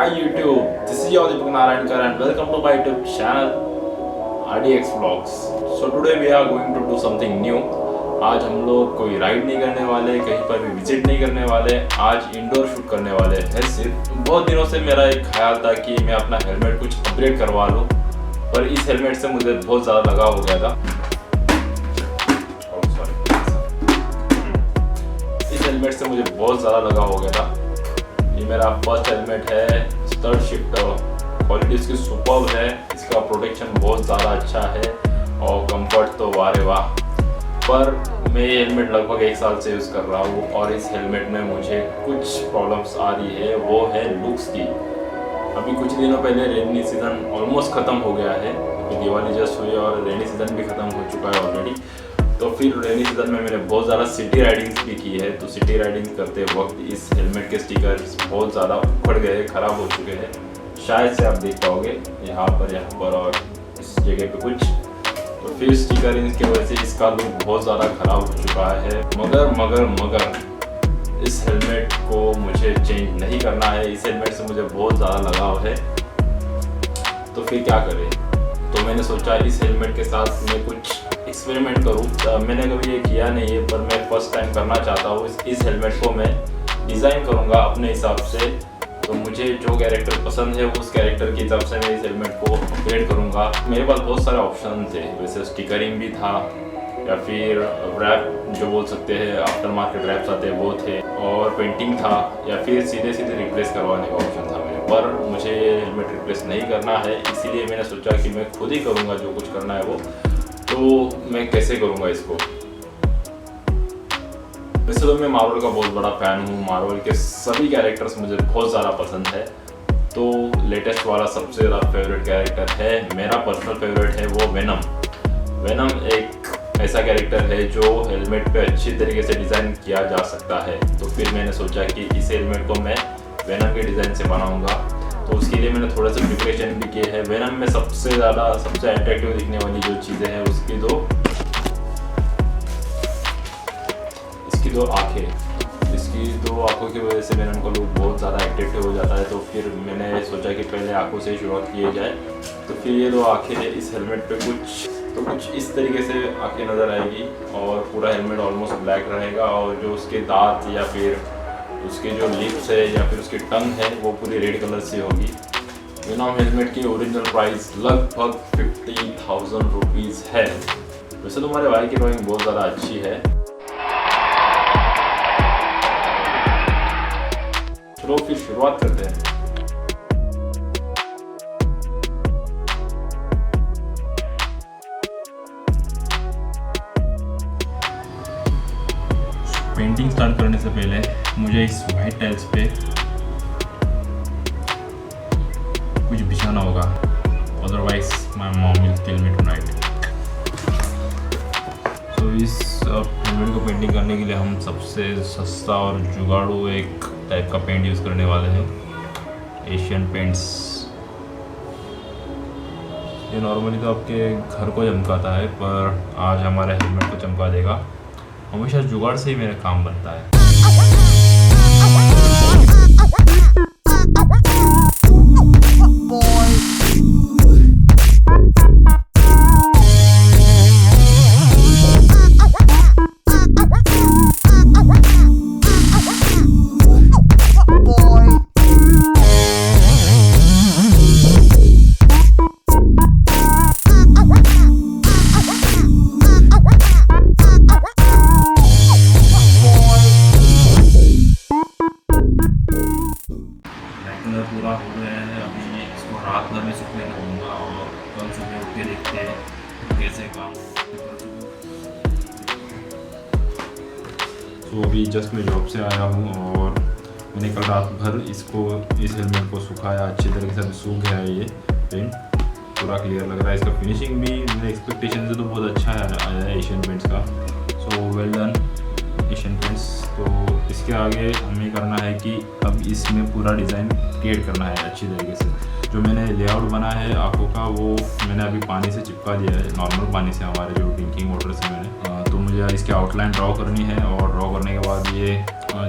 Hi YouTube, this is your Deepak Narayankar and welcome to my YouTube channel RDx Vlogs. So today we are going to do something new. आज हम लोग कोई ride नहीं करने वाले, कहीं पर भी विजिट नहीं करने वाले, आज इंडोर शूट करने वाले हैं सिर्फ। बहुत दिनों से मेरा एक ख्याल था कि मैं अपना हेलमेट कुछ अपग्रेड करवा लूँ, पर इस हेलमेट से मुझे बहुत ज़्यादा लगाव हो गया था। इस हेलमेट से मुझे बहुत ज़्यादा लगाव हो गया था। ये मेरा फर्स्ट हेलमेट है, थर्ड शिफ्ट। क्वालिटी इसकी सुपर्ब है, इसका प्रोटेक्शन बहुत ज़्यादा अच्छा है और कंफर्ट तो वाह रे वाह। पर मैं ये हेलमेट लगभग 1 साल से यूज़ कर रहा हूँ और इस हेलमेट में मुझे कुछ प्रॉब्लम्स आ रही है, वो है लुक्स की। अभी कुछ दिनों पहले रेनी सीज़न ऑलमोस्ट ख़त्म हो गया है, अभी दिवाली जस्ट हुई और रेनी सीज़न भी ख़त्म हो चुका है ऑलरेडी। तो फिर रेनी सीज़न में मैंने बहुत ज़्यादा सिटी राइडिंग्स भी की है। तो सिटी राइडिंग करते वक्त इस हेलमेट के स्टिकर्स बहुत ज़्यादा उखड़ गए, ख़राब हो चुके हैं। शायद से आप देख पाओगे यहाँ पर और इस जगह पे कुछ। तो फिर स्टिकरिंग की वजह से इसका लुक बहुत ज़्यादा ख़राब हो चुका है। मगर इस हेलमेट को मुझे चेंज नहीं करना है। इस हेलमेट से मुझे बहुत ज़्यादा लगाव है, तो फिर क्या करें। तो मैंने सोचा इस हेलमेट के साथ मैं कुछ एक्सपेरिमेंट करूँ। मैंने कभी ये किया नहीं है, पर मैं फर्स्ट टाइम करना चाहता हूँ। इस हेलमेट को मैं डिज़ाइन करूँगा अपने हिसाब से। तो मुझे जो कैरेक्टर पसंद है उस कैरेक्टर के हिसाब से मैं इस हेलमेट को अपग्रेड करूँगा। मेरे पास बहुत सारे ऑप्शन थे, वैसे स्टिकरिंग भी था या फिर रैप जो बोल सकते हैं, आफ्टर मार्केट रैप्स आते हैं वो थे, और पेंटिंग था, या फिर सीधे रिप्लेस करवाने का ऑप्शन था मेरे। पर मुझे ये हेलमेट रिप्लेस नहीं करना है, इसीलिए मैंने सोचा कि मैं खुद ही करूँगा जो कुछ करना है वो। तो मैं कैसे करूँगा इसको। वैसे तो मैं मार्वल का बहुत बड़ा फ़ैन हूँ, मार्वल के सभी कैरेक्टर्स मुझे बहुत ज़्यादा पसंद है। तो लेटेस्ट वाला सबसे ज़्यादा फेवरेट कैरेक्टर है, मेरा पर्सनल फेवरेट है वो वेनम। वेनम एक ऐसा कैरेक्टर है जो हेलमेट पे अच्छी तरीके से डिज़ाइन किया जा सकता है। तो फिर मैंने सोचा कि इस हेलमेट को मैं वेनम के डिज़ाइन से बनाऊँगा। तो उसके लिए मैंने थोड़ा सा प्रिपरेशन भी किए है। वेनम में सबसे अट्रैक्टिव दिखने वाली जो चीज़ें हैं इसकी दो आँखें। इसकी 2 आँखों की वजह से वेनम का लुक बहुत ज़्यादा अट्रैक्टिव हो जाता है। तो फिर मैंने सोचा कि पहले आँखों से शुरुआत की जाए। तो फिर ये 2 आँखें इस हेलमेट पे कुछ इस तरीके से आँखें नज़र आएगी और पूरा हेलमेट ऑलमोस्ट ब्लैक रहेगा। और जो उसके दांत या फिर उसके जो लिप्स है या फिर उसकी टंग है वो पूरी रेड कलर से होगी। वेनम हेलमेट की ओरिजिनल प्राइस लगभग 50,000 रुपीज़ है। वैसे तो हमारे भाई की ड्राइंग बहुत ज़्यादा अच्छी है। चलो फिर शुरुआत करते हैं। पेंटिंग स्टार्ट करने से पहले मुझे इस वाइट टाइल्स पे कुछ बिछाना होगा, otherwise my mom will kill me tonight. तो इस हेलमेट को पेंटिंग करने के लिए हम सबसे सस्ता और जुगाड़ू एक टाइप का पेंट यूज़ करने वाले हैं, एशियन पेंट्स। ये नॉर्मली तो आपके घर को चमकाता है, पर आज हमारे हेलमेट को चमका देगा। हमेशा जुगाड़ से ही मेरा काम बनता है। पूरा हो गया है, अभी इसको रात भर में सूखने दूंगा और कल सुबह उठ के देखते हैं कैसे काम। तो अभी जस्ट मैं जॉब से आया हूँ और मैंने कल रात भर इस हेलमेट को सुखाया, अच्छी तरीके से सूख गया है। ये पेंट पूरा क्लियर लग रहा है। इसका फिनिशिंग भी मेरे एक्सपेक्टेशन से तो बहुत अच्छा आया है एशियन पेंट्स का। So well done Asian paints. तो इसके आगे हमें करना है कि अब इसमें पूरा डिज़ाइन क्रिएट करना है अच्छी तरीके से। जो मैंने लेआउट बना है आँखों का वो मैंने अभी पानी से चिपका दिया है, नॉर्मल पानी से, हमारे जो ड्रिंकिंग वाटर से मैंने। तो मुझे इसकी आउटलाइन ड्रॉ करनी है और ड्रॉ करने के बाद ये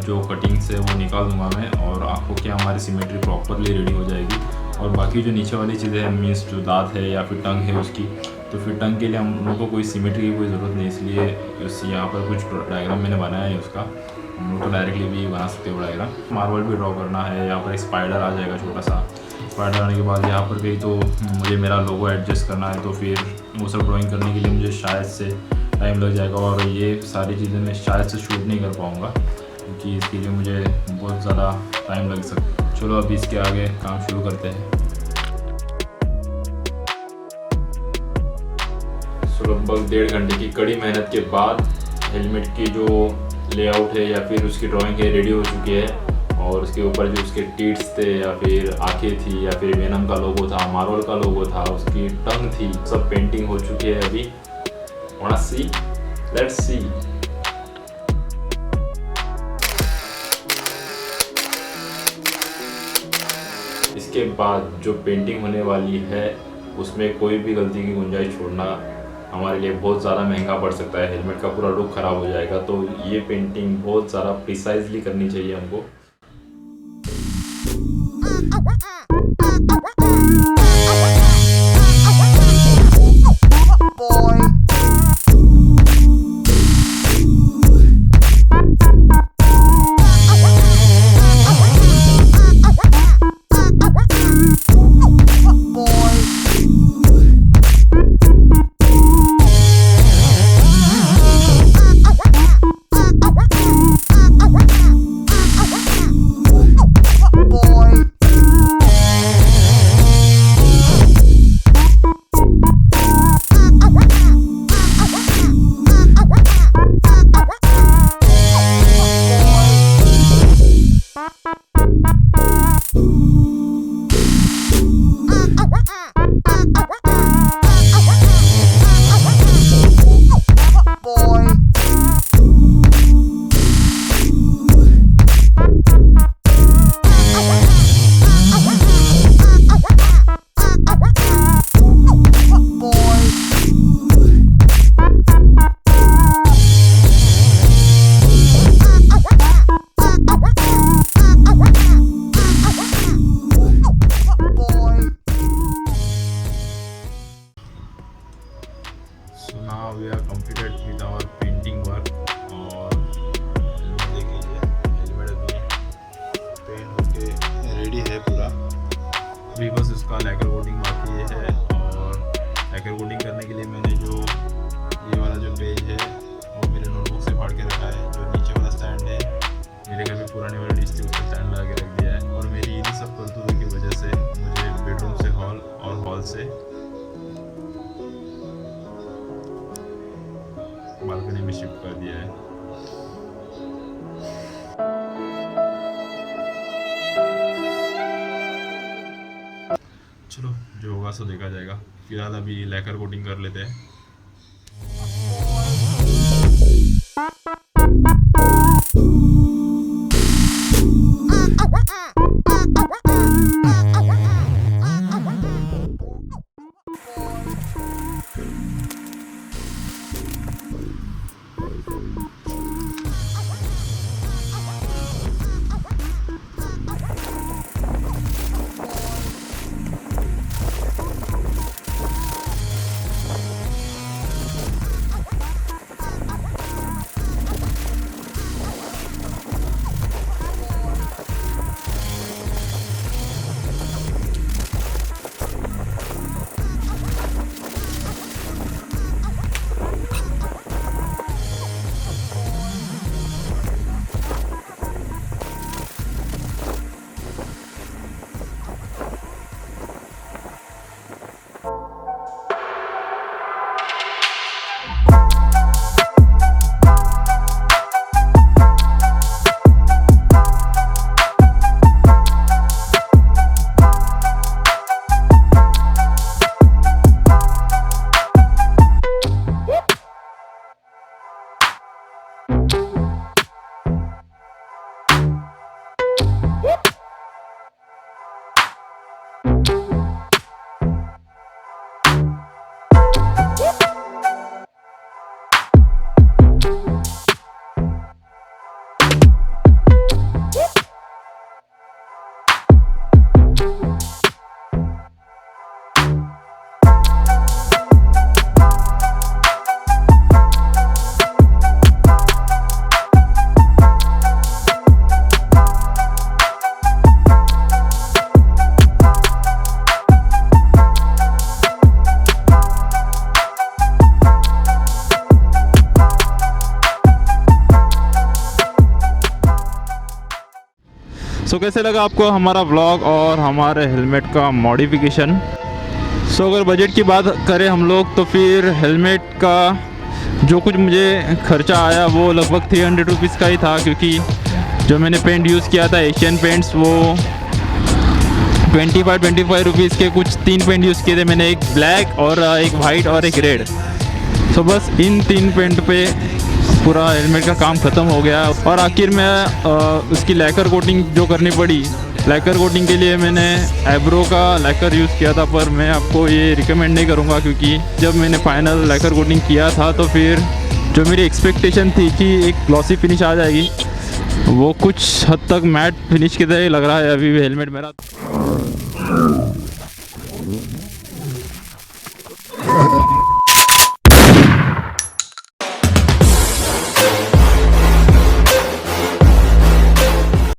जो कटिंग्स है वो निकाल दूंगा मैं, और आँखों की हमारी सिमेट्री प्रॉपरली रेडी हो जाएगी। और बाकी जो नीचे वाली चीज़ें हैं, मीन्स जो दांत है या फिर टंग है उसकी, तो फिर टंग के लिए हम लोग को कोई सिमेट्री की कोई ज़रूरत नहीं, इसलिए यहाँ पर कुछ डायग्राम मैंने बनाया है उसका, हम लोग तो डायरेक्टली भी बना सकते हो डायग्राम। मार्वल भी ड्रॉ करना है, यहाँ पर एक स्पाइडर आ जाएगा छोटा सा। स्पाइडर आने के बाद यहाँ पर भी तो मुझे मेरा लोगो एडजस्ट करना है, तो फिर वो सब ड्राइंग करने के लिए मुझे शायद से टाइम लग जाएगा, और ये सारी चीज़ें मैं शायद से शूट नहीं कर पाऊँगा, क्योंकि इसके लिए मुझे बहुत ज़्यादा टाइम लग सकता है। चलो अभी इसके आगे काम शुरू करते हैं। लगभग 1.5 घंटे की कड़ी मेहनत के बाद हेलमेट की जो लेआउट है या फिर उसकी ड्राइंग है रेडी हो चुकी है, और उसके ऊपर जो उसके टीट्स थे या फिर आंखें थी या फिर वेनम का लोगो था, मार्वल का लोगो था, उसकी टंग थी, सब पेंटिंग हो चुकी है। अभी wanna see? Let's see। इसके बाद जो पेंटिंग होने वाली है उसमें कोई भी गलती की गुंजाइश छोड़ना हमारे लिए बहुत ज़्यादा महंगा पड़ सकता है, हेलमेट का पूरा लुक ख़राब हो जाएगा। तो ये पेंटिंग बहुत ज़्यादा प्रिसाइजली करनी चाहिए हमको। So now we are completed with our painting work, और देख लीजिए हेलमेट अभी पेंट होके रेडी है पूरा। अभी बस इसका लैकर कोटिंग बाकी है, और लैकर कोटिंग करने के लिए मैंने जो ये वाला जो पेज है वो मेरे नोटबुक से फाड़ के रखा है। जो नीचे वाला स्टैंड है मेरे घर में पुराने वाले डिश थी, उसका स्टैंड लगा के रख दिया है। और मेरी इन्हीं सब करतूतों की वजह से मुझे बेडरूम से हॉल और हॉल से बालकनी में शिफ्ट कर दिया है। चलो जो होगा सो देखा जाएगा। फिलहाल अभी लैकर कोटिंग कर लेते हैं। सो कैसे लगा आपको हमारा व्लॉग और हमारे हेलमेट का मॉडिफिकेशन। सो अगर बजट की बात करें हम लोग तो फिर हेलमेट का जो कुछ मुझे खर्चा आया वो लगभग 300 रुपीज़ का ही था, क्योंकि जो मैंने पेंट यूज़ किया था एशियन पेंट्स वो 25 रुपीज़ के कुछ 3 पेंट यूज़ किए थे मैंने, एक ब्लैक और एक वाइट और एक रेड। सो बस इन 3 पेंट पे पूरा हेलमेट का काम ख़त्म हो गया। और आखिर में उसकी लैकर कोटिंग जो करनी पड़ी, लैकर कोटिंग के लिए मैंने एब्रो का लैकर यूज़ किया था, पर मैं आपको ये रिकमेंड नहीं करूँगा, क्योंकि जब मैंने फाइनल लैकर कोटिंग किया था तो फिर जो मेरी एक्सपेक्टेशन थी कि एक ग्लॉसी फिनिश आ जाएगी, वो कुछ हद तक मैट फिनिश की तरह ही लग रहा है अभी भी हेलमेट मेरा।